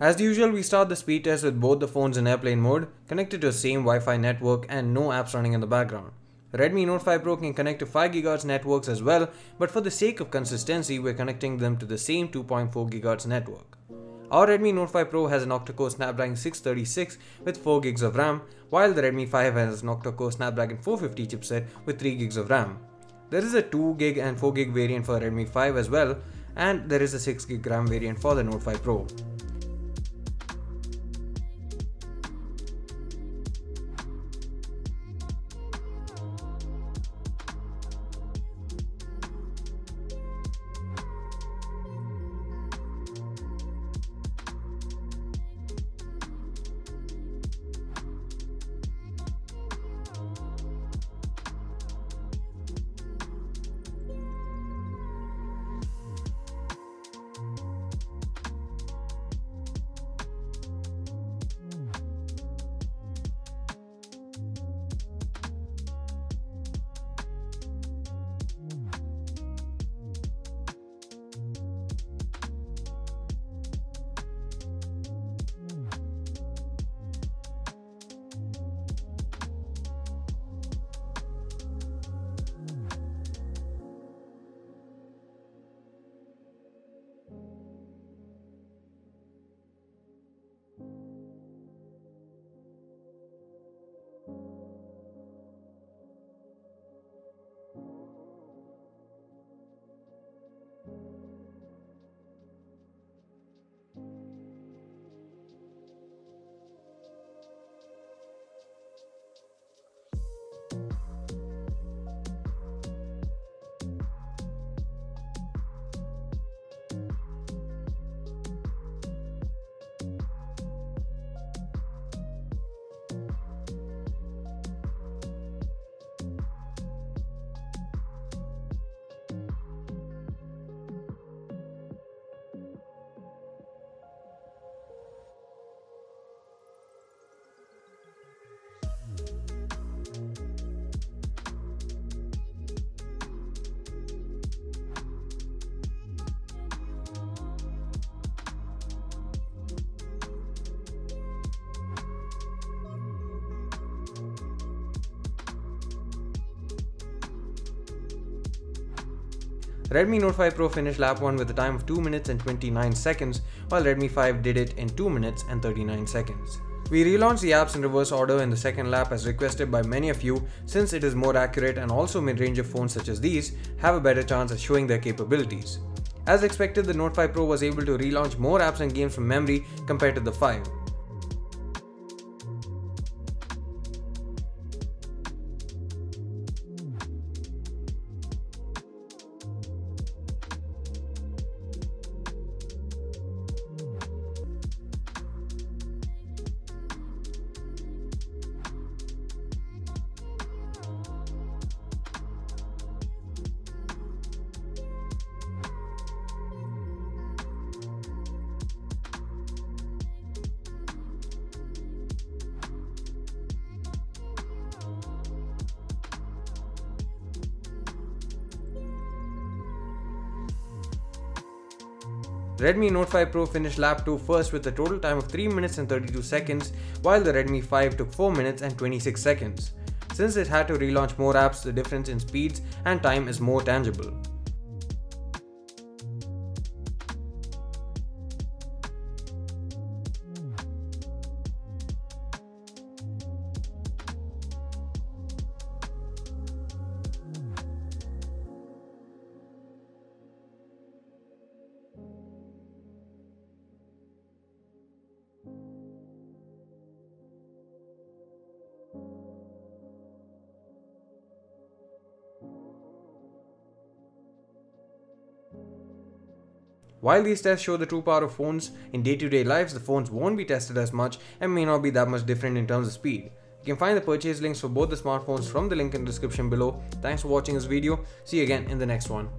As usual, we start the speed test with both the phones in airplane mode, connected to the same Wi-Fi network and no apps running in the background. Redmi Note 5 Pro can connect to 5 GHz networks as well, but for the sake of consistency, we're connecting them to the same 2.4 GHz network. Our Redmi Note 5 Pro has an octa-core Snapdragon 636 with 4 GB of RAM, while the Redmi 5 has an octa-core Snapdragon 450 chipset with 3 GB of RAM. There is a 2 GB and 4 GB variant for Redmi 5 as well, and there is a 6 GB RAM variant for the Note 5 Pro. Redmi Note 5 Pro finished lap 1 with a time of 2 minutes and 29 seconds, while Redmi 5 did it in 2 minutes and 39 seconds. We relaunched the apps in reverse order in the second lap as requested by many of you, since it is more accurate and also mid-range phones such as these have a better chance of showing their capabilities. As expected, the Note 5 Pro was able to relaunch more apps and games from memory compared to the 5. Redmi Note 5 Pro finished lap 2 first with a total time of 3 minutes and 32 seconds, while the Redmi 5 took 4 minutes and 26 seconds. Since it had to relaunch more apps, the difference in speeds and time is more tangible. While these tests show the true power of phones, in day-to-day lives the phones won't be tested as much and may not be that much different in terms of speed. You can find the purchase links for both the smartphones from the link in the description below. Thanks for watching this video. See you again in the next one.